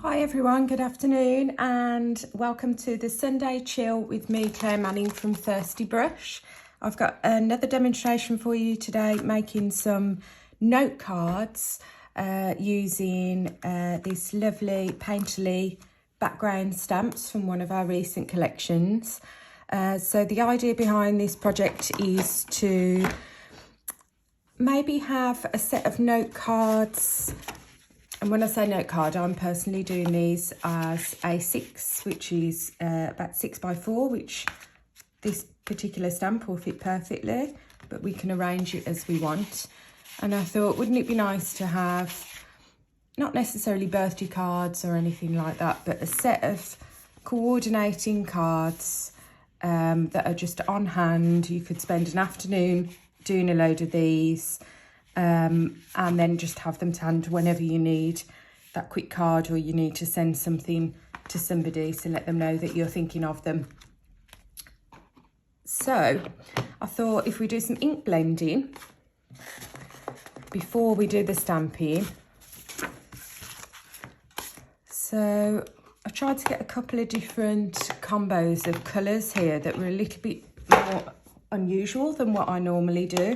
Hi everyone, good afternoon and welcome to the Sunday Chill with me, Claire Manning from Thirsty Brush. I've got another demonstration for you today, making some note cards using these lovely painterly background stamps from one of our recent collections. So the idea behind this project is to maybe have a set of note cards. And when I say note card, I'm personally doing these as A6, which is about 6x4, which this particular stamp will fit perfectly, but we can arrange it as we want. And I thought, wouldn't it be nice to have, not necessarily birthday cards or anything like that, but a set of coordinating cards that are just on hand. You could spend an afternoon doing a load of these. And then just have them to hand whenever you need that quick card or you need to send something to somebody to let them know that you're thinking of them. So I thought if we do some ink blending before we do the stamping. So I tried to get a couple of different combos of colours here that were a little bit more unusual than what I normally do.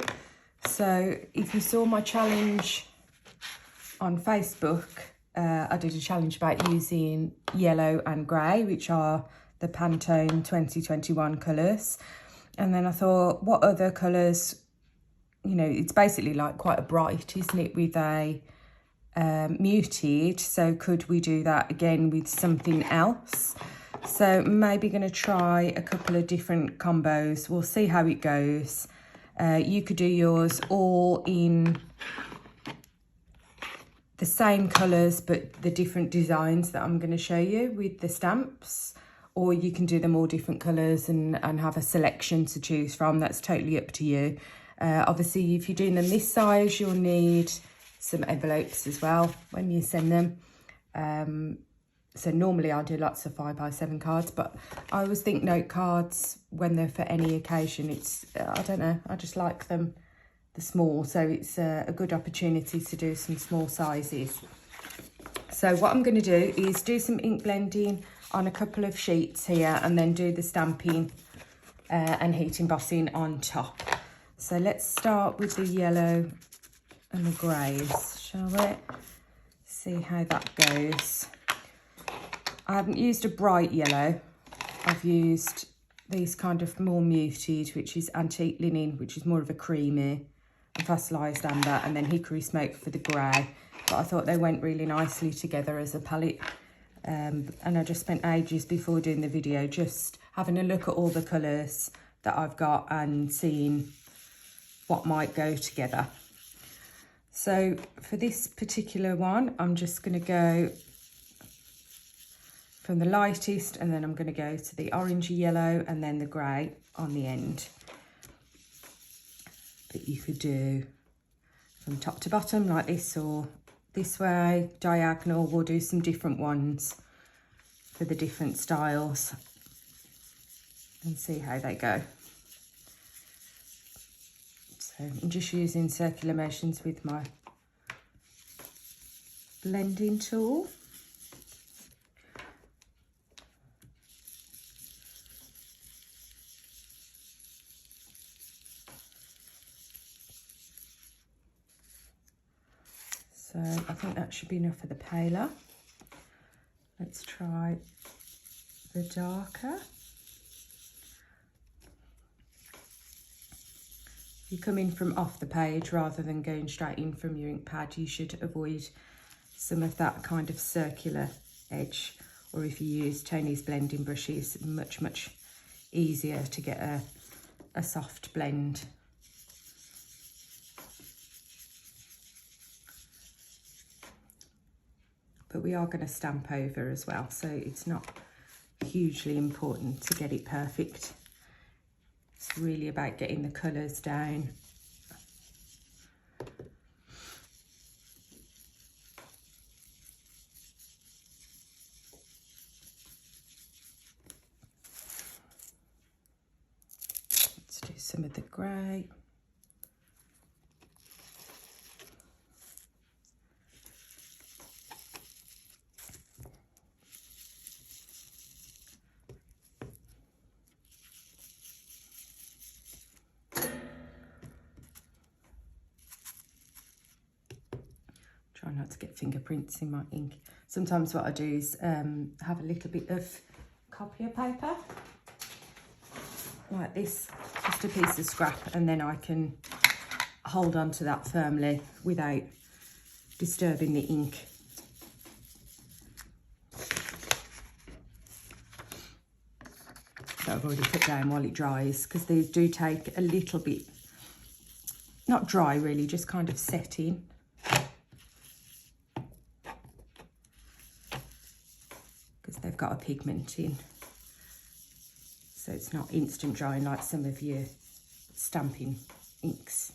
So if you saw my challenge on Facebook, I did a challenge about using yellow and grey, which are the Pantone 2021 colours. And then I thought, what other colours, you know, it's basically like quite a bright, isn't it, with a muted. So could we do that again with something else? So maybe going to try a couple of different combos. We'll see how it goes. You could do yours all in the same colours but the different designs that I'm going to show you with the stamps, or you can do them all different colours and have a selection to choose from. That's totally up to you. Obviously, if you're doing them this size, you'll need some envelopes as well when you send them. So normally I do lots of 5x7 cards, but I always think note cards, when they're for any occasion, it's, I don't know, I just like them, the small. So it's a good opportunity to do some small sizes. So what I'm going to do is do some ink blending on a couple of sheets here and then do the stamping and heat embossing on top. So let's start with the yellow and the greys, shall we? See how that goes. I haven't used a bright yellow. I've used these kind of more muted, which is antique linen, which is more of a creamy, and fossilised amber, and then hickory smoke for the grey. But I thought they went really nicely together as a palette. And I just spent ages before doing the video just having a look at all the colours that I've got and seeing what might go together. So for this particular one, I'm just going to go from the lightest, and then I'm going to go to the orangey yellow and then the grey on the end. But you could do from top to bottom like this, or this way, diagonal. We'll do some different ones for the different styles and see how they go. So I'm just using circular motions with my blending tool. So I think that should be enough for the paler. Let's try the darker. If you come in from off the page rather than going straight in from your ink pad, you should avoid some of that kind of circular edge. Or if you use Tony's blending brushes, much easier to get a soft blend. But we are going to stamp over as well, so it's not hugely important to get it perfect. It's really about getting the colours down. Let's do some of the grey. Try not to get fingerprints in my ink. Sometimes what I do is have a little bit of copier paper, like this, just a piece of scrap, and then I can hold on to that firmly without disturbing the ink. That I've already put down while it dries, because these do take a little bit, not dry really, just kind of set in. Because they've got a pigment in. So it's not instant drying like some of your stamping inks.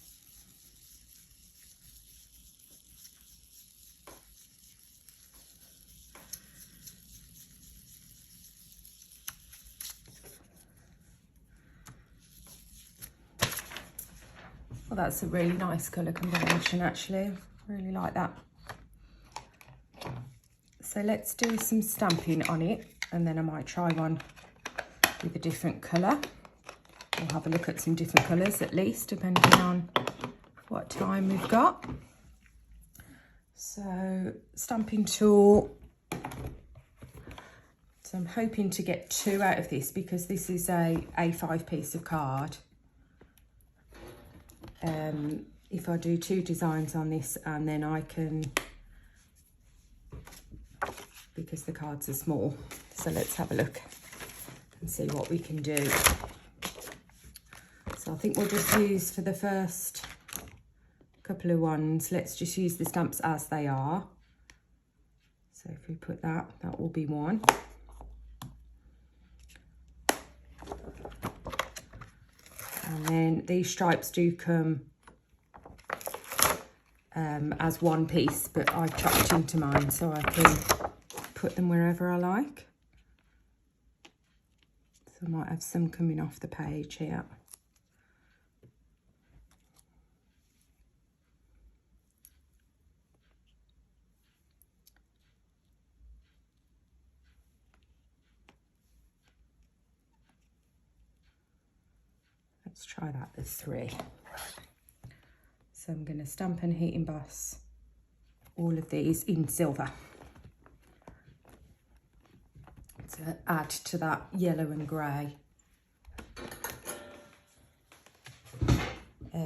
Well, that's a really nice colour combination actually. Really like that. So let's do some stamping on it, and then I might try one with a different colour. We'll have a look at some different colours at least, depending on what time we've got. So stamping tool. So I'm hoping to get 2 out of this, because this is a A5 piece of card. If I do 2 designs on this, and then I can, because the cards are small. So let's have a look and see what we can do. So I think we'll just use, for the first couple of ones, let's just use the stamps as they are. So if we put that, that will be 1. And then these stripes do come as one piece, but I've chopped into mine so I can put them wherever I like. So I might have some coming off the page here. Let's try that with 3. So I'm going to stamp and heat emboss all of these in silver to add to that yellow and grey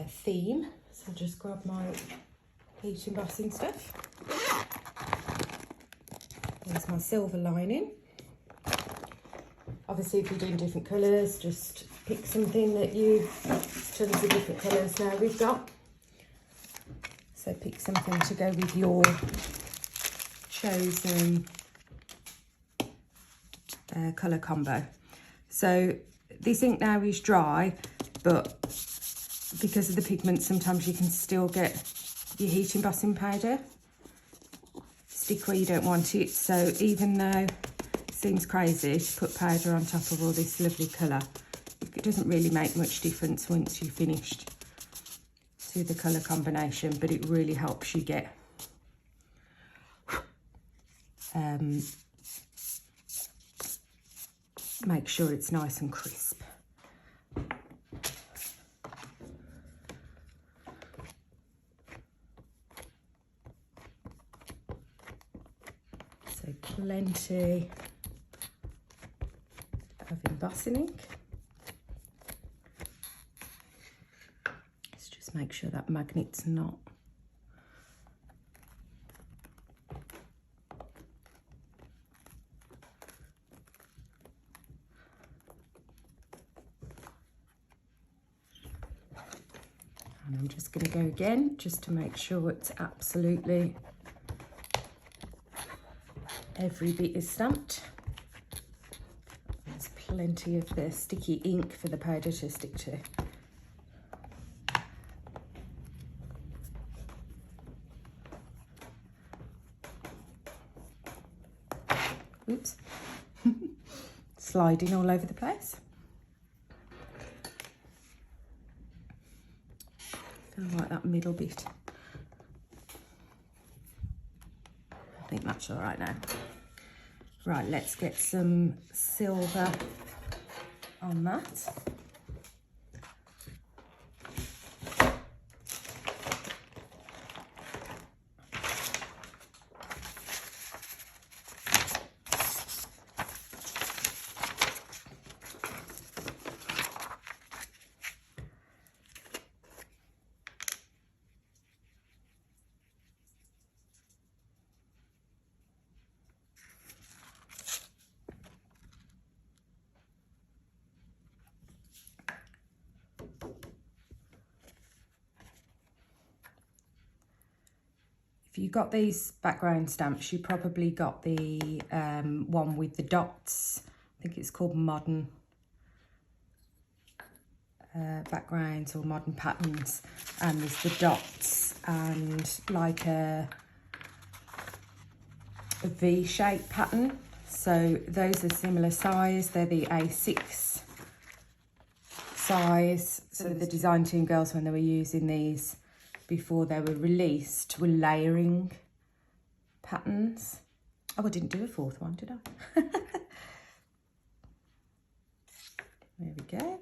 theme. So I'll just grab my heat embossing stuff. There's my silver lining. Obviously, if you're doing different colours, just pick something that you, tons of different colours now we've got. So pick something to go with your chosen colour combo. So this ink now is dry, but because of the pigment, sometimes you can still get your heat embossing powder stick where you don't want it. So even though it seems crazy to put powder on top of all this lovely colour, it doesn't really make much difference once you've finished to the colour combination, but it really helps you get make sure it's nice and crisp. So plenty of embossing ink. Let's just make sure that magnet's not and I'm just going to go again just to make sure it's absolutely every bit is stamped. There's plenty of the sticky ink for the powder to stick to. Oops. Sliding all over the place. Feel like that middle bit. I think that's all right now. Right, let's get some silver on that. if you got these background stamps, you probably got the one with the dots. I think it's called Modern Backgrounds or Modern Patterns, and there's the dots and like a V-shaped pattern. So those are similar size. They're the A6 size. So the design team girls, when they were using these before they were released, were layering patterns. Oh, I didn't do a fourth one, did I? There we go.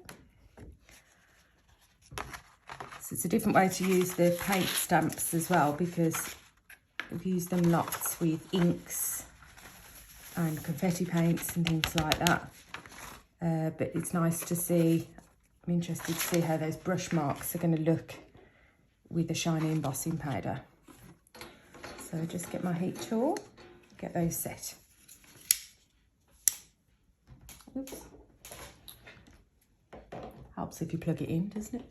So it's a different way to use the paint stamps as well, because I've used them lots with inks and confetti paints and things like that. But it's nice to see, I'm interested to see how those brush marks are going to look with the shiny embossing powder. So just get my heat tool, get those set. Oops. Helps if you plug it in, doesn't it?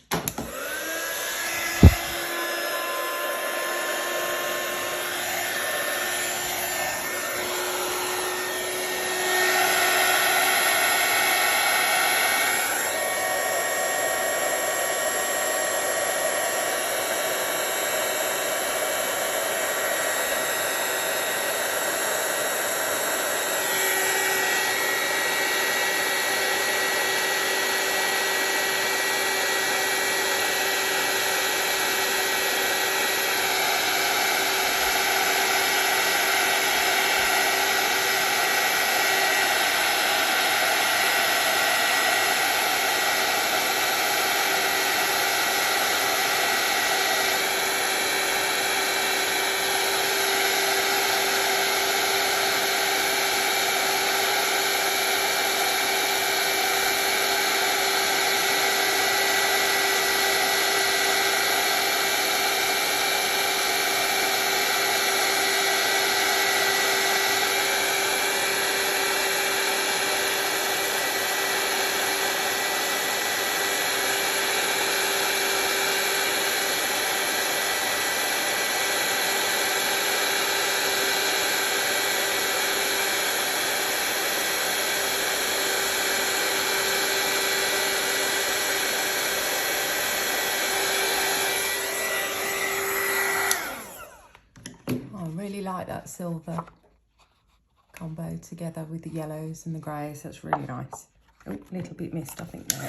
Like that silver combo together with the yellows and the greys. That's really nice. Oh, a little bit missed, I think, there.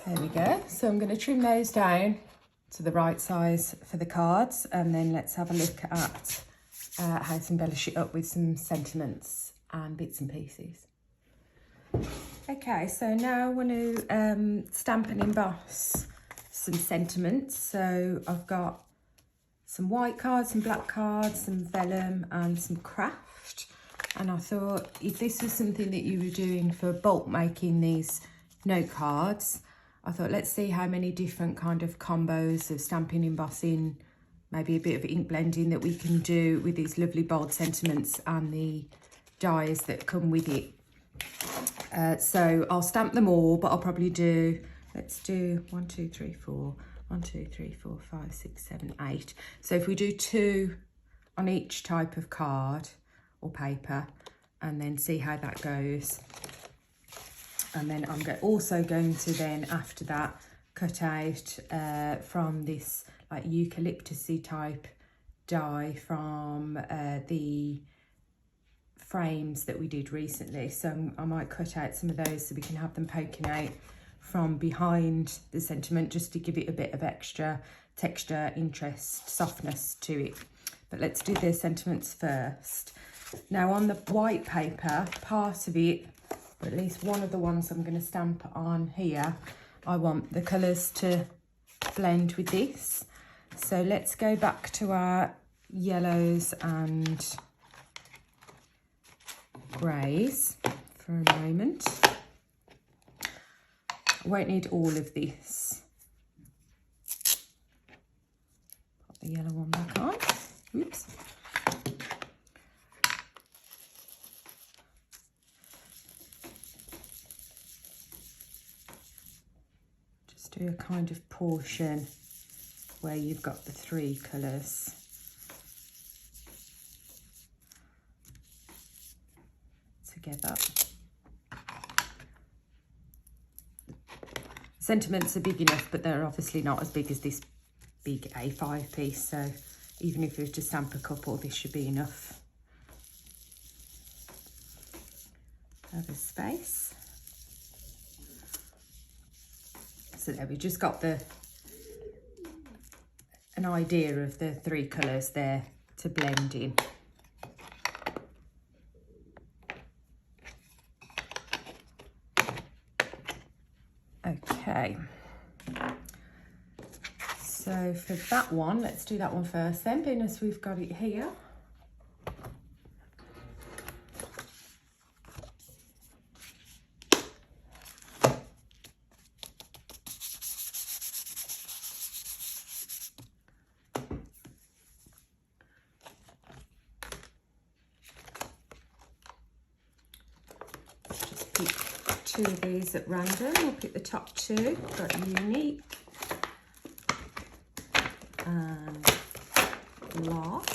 There we go. So I'm going to trim those down to the right size for the cards, and then let's have a look at how to embellish it up with some sentiments and bits and pieces. Okay, so now I want to stamp and emboss some sentiments. So I've got some white cards, some black cards, some vellum and some craft. And I thought if this was something that you were doing for bulk making these note cards, I thought let's see how many different kind of combos of stamping, embossing, maybe a bit of ink blending that we can do with these lovely bold sentiments and the dies that come with it. So I'll stamp them all, but I'll probably do, let's do 1, 2, 3, 4, 1, 2, 3, 4, 5, 6, 7, 8. So if we do 2 on each type of card or paper, and then see how that goes. And then I'm also going to then, after that, cut out from this like eucalyptus-y type die from the frames that we did recently. So I might cut out some of those so we can have them poking out from behind the sentiment, just to give it a bit of extra texture, interest, softness to it. But let's do the sentiments first. Now on the white paper, part of it, or at least one of the ones I'm going to stamp on here, I want the colours to blend with this. So let's go back to our yellows and greys for a moment. I won't need all of this. Put the yellow one back on. Oops. do a kind of portion where you've got the 3 colours. Together. Sentiments are big enough, but they're obviously not as big as this big A5 piece, so even if you were to stamp a couple, this should be enough. Other space. So there, we just got an idea of the 3 colours there to blend in. Okay, so for that one, let's do that one first then, being as we've got it here. Just pick 2 of these at random. We'll pick the top 2. Got Unique and Laugh.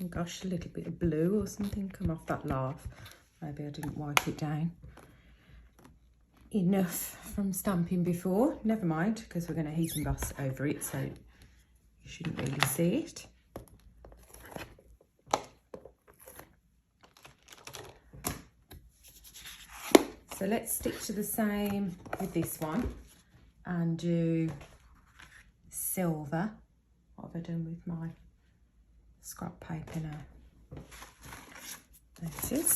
Oh gosh, a little bit of blue or something come off that Laugh. Maybe I didn't wipe it down enough from stamping before. Never mind, because we're going to heat emboss over it, so you shouldn't really see it. So let's stick to the same with this one and do silver. What have I done with my scrap paper now? There it is.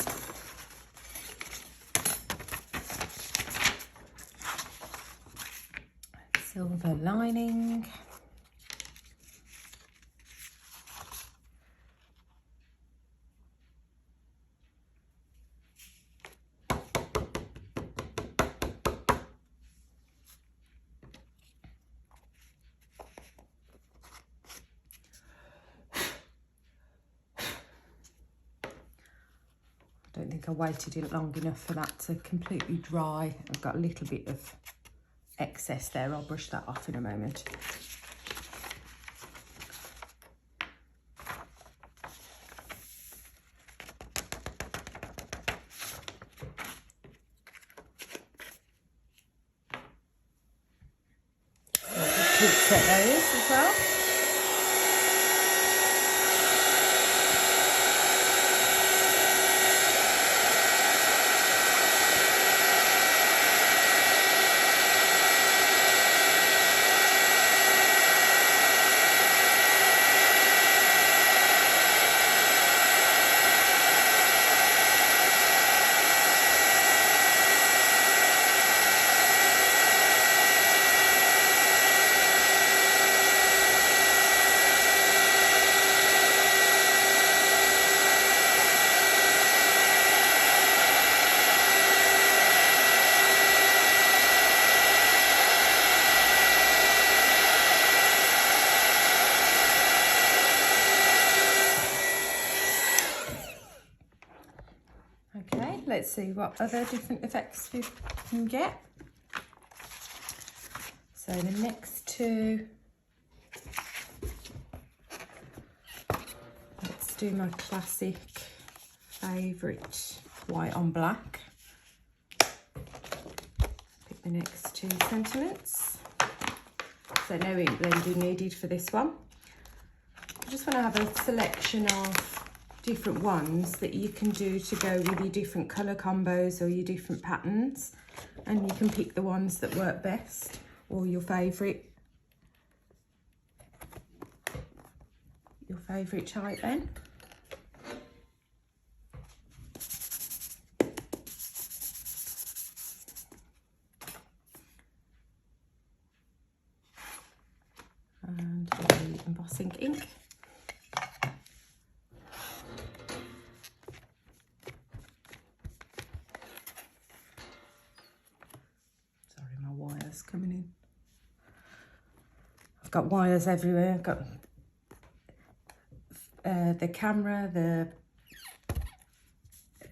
Silver lining. I don't think I waited it long enough for that to completely dry. I've got a little bit of excess there. I'll brush that off in a moment. So I'll set those as well. Okay, let's see what other different effects we can get. So the next two, let's do my classic favourite white on black. Pick the next 2 sentiments. So no ink blending needed for this one. I just want to have a selection of different ones that you can do to go with your different colour combos or your different patterns, and you can pick the ones that work best or your favourite type then. I've got wires everywhere. I've got the camera,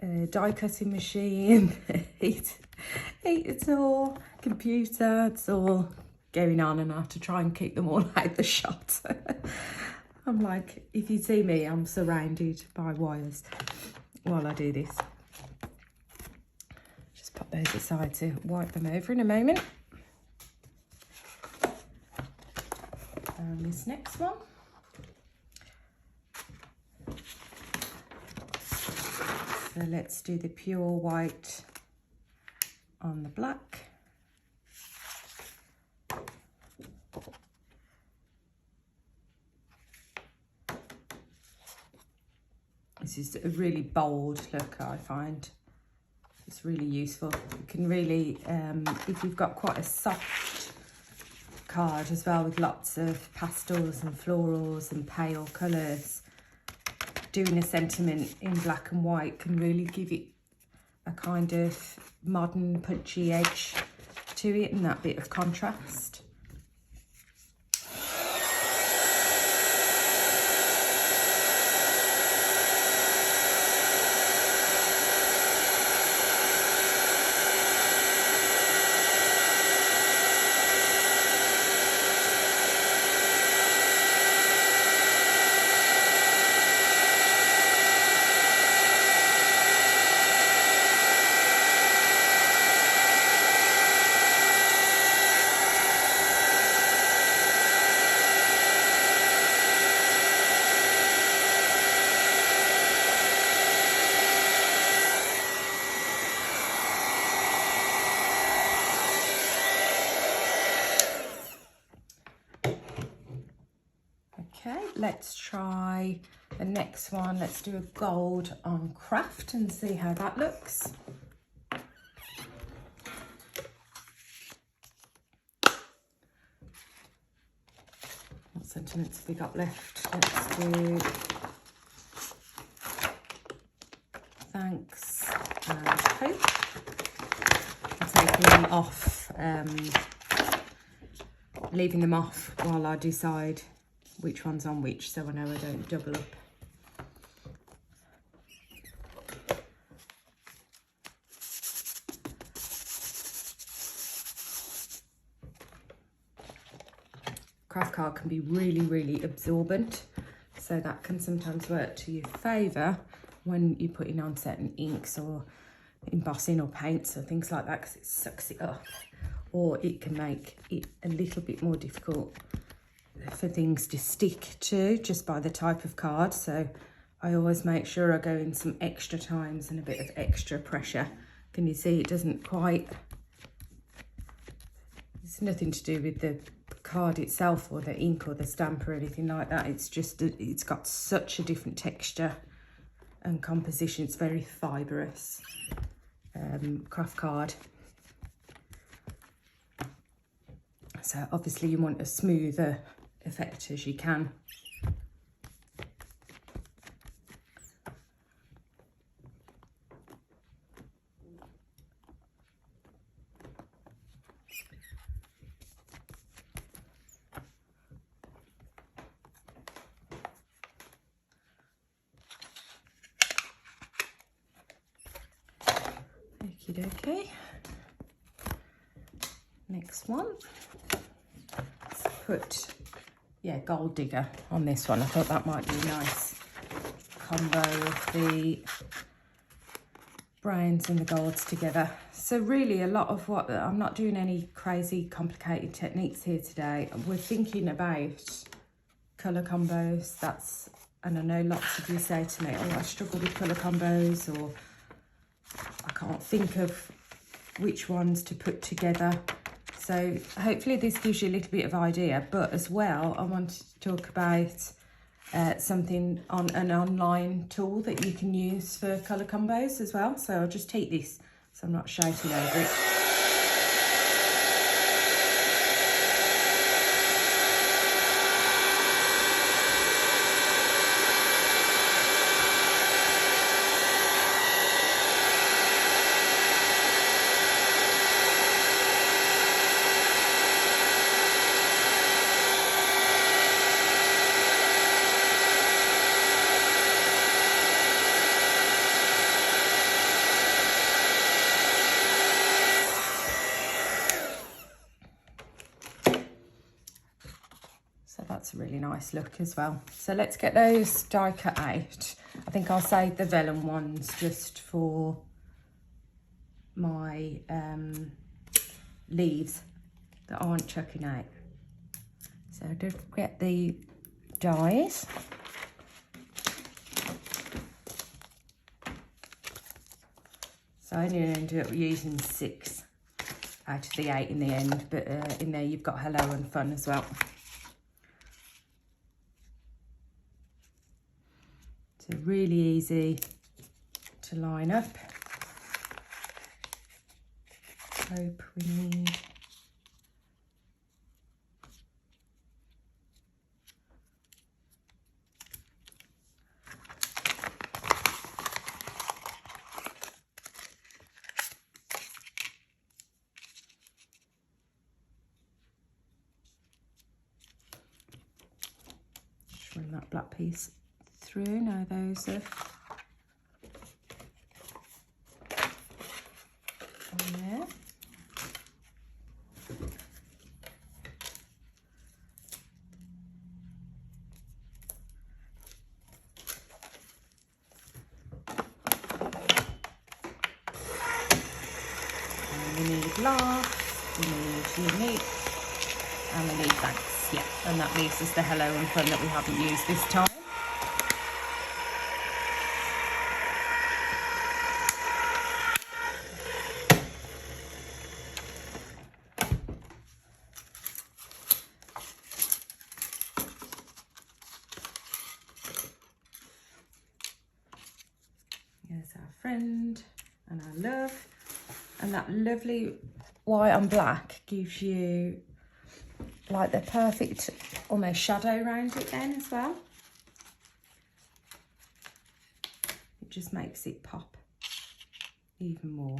the die cutting machine, it's all computer, it's all going on, and I have to try and keep them all out the shot. I'm like, if you see me, I'm surrounded by wires while I do this. Just pop those aside to wipe them over in a moment. And this next one. So let's do the pure white on the black. This is a really bold look, I find. It's really useful. You can really, if you've got quite a soft card as well with lots of pastels and florals and pale colours, doing a sentiment in black and white can really give it a kind of modern punchy edge to it and that bit of contrast. Okay, let's try the next one. Let's do a gold on craft and see how that looks. What sentiments have we got left? Let's do thanks and hope. I'm taking them off, leaving them off while I decide which one's on which, so I know I don't double up. Craft card can be really, really absorbent, so that can sometimes work to your favour when you're putting on certain inks or embossing or paints or things like that, because it sucks it up, or it can make it a little bit more difficult for things to stick to just by the type of card. So I always make sure I go in some extra times and a bit of extra pressure. Can you see it doesn't quite, it's nothing to do with the card itself or the ink or the stamp or anything like that. It's just, it's got such a different texture and composition. It's very fibrous, craft card. So obviously you want a smoother effect as you can. Okie dokie. Next one. Let's put Gold Digger on this one. I thought that might be a nice combo of the browns and the golds together. So really a lot of what, I'm not doing any crazy complicated techniques here today. We're thinking about colour combos. And I know lots of you say to me, oh, I struggle with colour combos, or I can't think of which ones to put together. So hopefully this gives you a little bit of idea, but as well, I wanted to talk about something on an online tool that you can use for colour combos as well. So I'll just take this so I'm not shouting over it. a really nice look as well. So let's get those die cut out. I think I'll save the vellum ones just for my leaves that aren't chucking out. So just get the dies. So I only ended up using 6 out of the 8 in the end, but in there you've got hello and fun as well. So really easy to line up. Hope we need. Bring that black piece through. Now those are on there. And we need last, we need unique, and we need thanks. Yeah, and that leaves us the hello and fun that we haven't used this time. Here's our friend and our love. And that lovely white and black gives you like the perfect almost shadow around it then as well. It just makes it pop even more.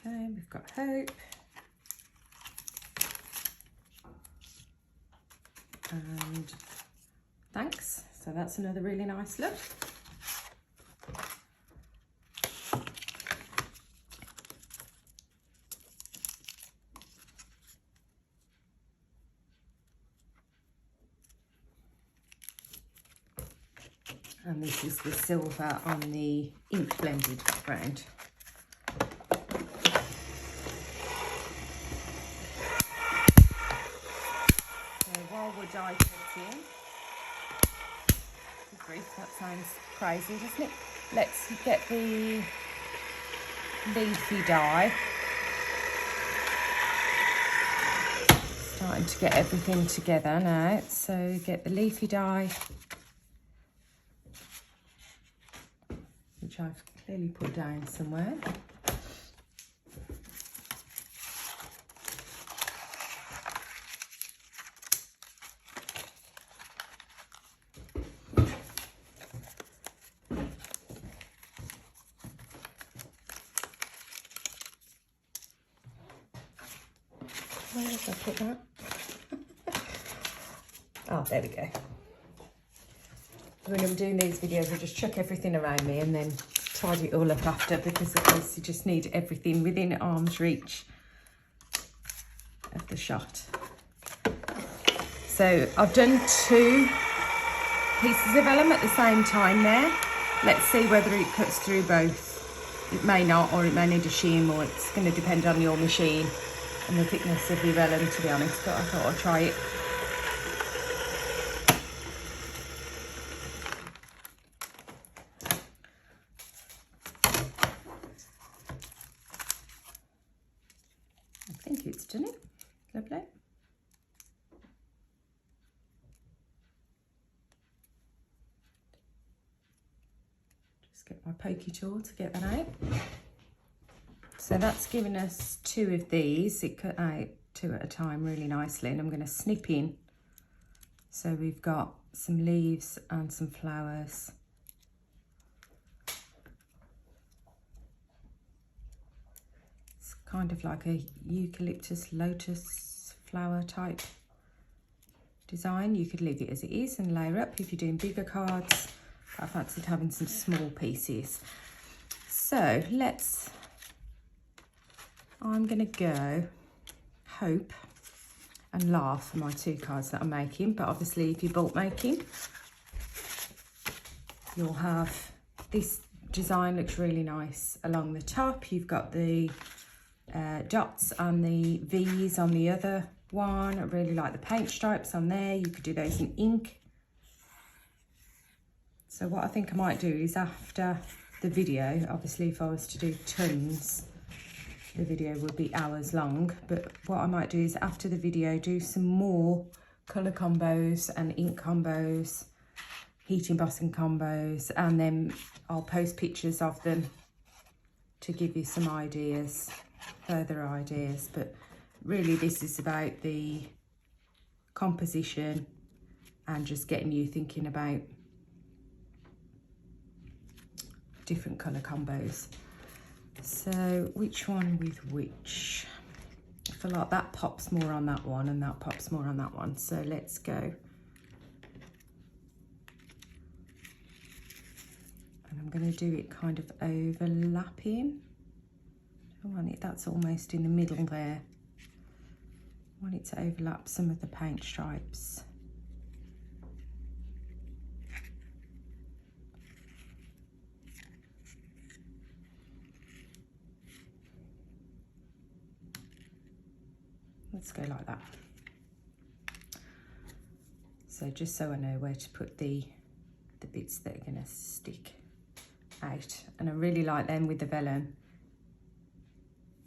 Okay, we've got hope. And thanks. So that's another really nice look. And this is the silver on the ink blended ground. Die cutting. That sounds crazy, doesn't it? Let's get the leafy die. Starting to get everything together now. So get the leafy die, which I've clearly put down somewhere. Where did I put that? Oh, there we go. When I'm doing these videos, I just chuck everything around me and then tidy it all up after, because of course you just need everything within arm's reach of the shot. So I've done 2 pieces of vellum at the same time there. Let's see whether it cuts through both. It may not, or it may need a shim, or it's going to depend on your machine and the thickness of your vellum, to be honest, but I thought I'd try it. Just get my pokey tool to get that out. So that's given us 2 of these. It cut out 2 at a time really nicely, and I'm going to snip in. So we've got some leaves and some flowers. It's kind of like a eucalyptus lotus flower type design. You could leave it as it is and layer up if you're doing bigger cards. I fancied having some small pieces. So I'm going to go hope and laugh for my 2 cards that I'm making. But obviously if you're bulk making, you'll have this design. Looks really nice along the top. You've got the dots and the V's on the other one. I really like the paint stripes on there. You could do those in ink. So what I think I might do is after the video, obviously if I was to do tons, the video would be hours long, but what I might do is after the video do some more colour combos and ink combos, heat embossing combos, and then I'll post pictures of them to give you some ideas, further ideas. But really this is about the composition and just getting you thinking about different colour combos. So which one with which? I feel like that pops more on that one and that pops more on that one. So let's go. And I'm going to do it kind of overlapping. I want it, that's almost in the middle there. I want it to overlap some of the paint stripes. Let's go like that. So just so I know where to put the bits that are going to stick out. And I really like them with the vellum.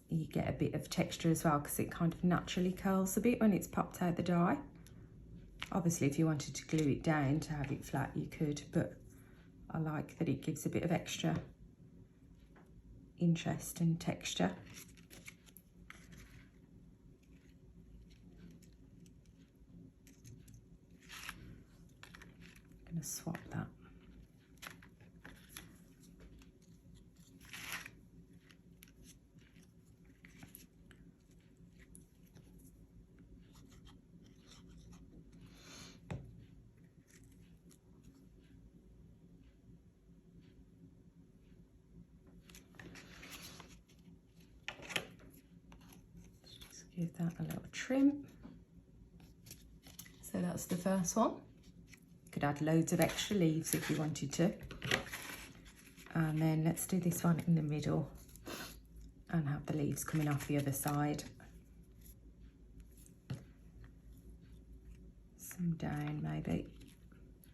You get a bit of texture as well because it kind of naturally curls a bit when it's popped out the die. Obviously if you wanted to glue it down to have it flat you could, but I like that it gives a bit of extra interest and texture. I'm going to swap that. Just give that a little trim. So that's the first one. Could add loads of extra leaves if you wanted to. And then let's do this one in the middle and have the leaves coming off the other side. Some down maybe.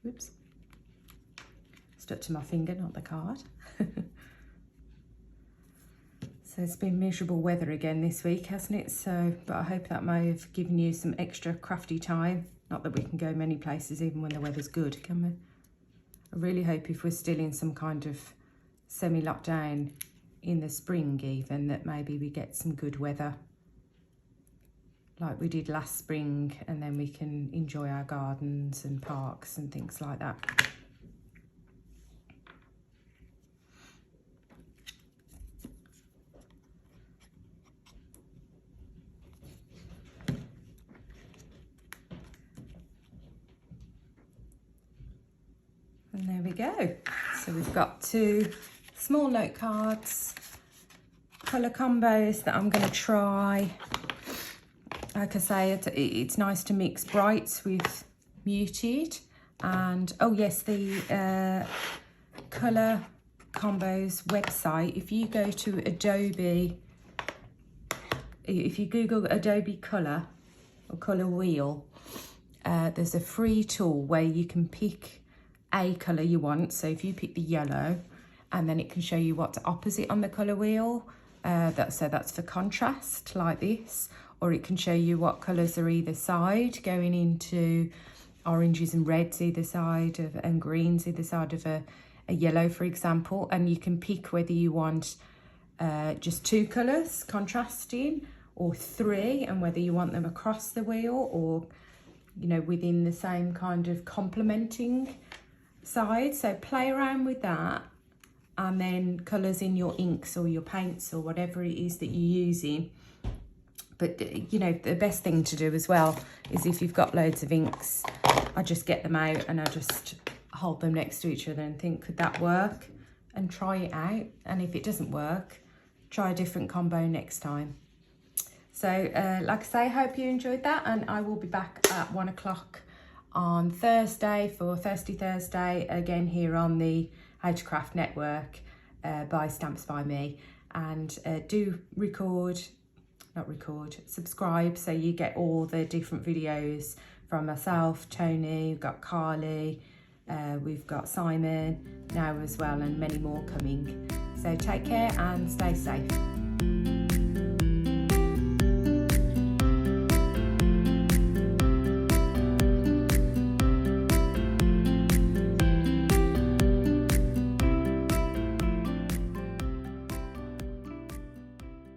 Whoops. Stuck to my finger, not the card. So it's been miserable weather again this week, hasn't it? So, but I hope that may have given you some extra crafty time. Not that we can go many places even when the weather's good, can we? I really hope if we're still in some kind of semi-lockdown in the spring even, that maybe we get some good weather like we did last spring, and then we can enjoy our gardens and parks and things like that. And there we go. So we've got 2 small note cards, colour combos that I'm going to try. Like I say, it's nice to mix brights with muted. And oh yes, the colour combos website, if you go to Adobe, if you Google Adobe Colour or Colour Wheel, there's a free tool where you can pick a colour you want. So if you pick the yellow, and then it can show you what's opposite on the colour wheel. So that's for contrast like this, or it can show you what colours are either side, going into oranges and reds either side of, and greens either side of a a yellow, for example, and you can pick whether you want just 2 colours contrasting or 3, and whether you want them across the wheel or, you know, within the same kind of complementing side. So play around with that, and then colours in your inks or your paints or whatever it is that you're using. But, you know, the best thing to do as well is if you've got loads of inks, I just get them out and I just hold them next to each other and think, could that work? And try it out. And if it doesn't work, try a different combo next time. So, like I say, hope you enjoyed that. And I will be back at 1 o'clock on Thursday for Thirsty Thursday, again here on the How to Craft Network by Stamps by Me. And do subscribe so you get all the different videos from myself, Tony, we've got Carly, we've got Simon now as well, and many more coming. So take care and stay safe.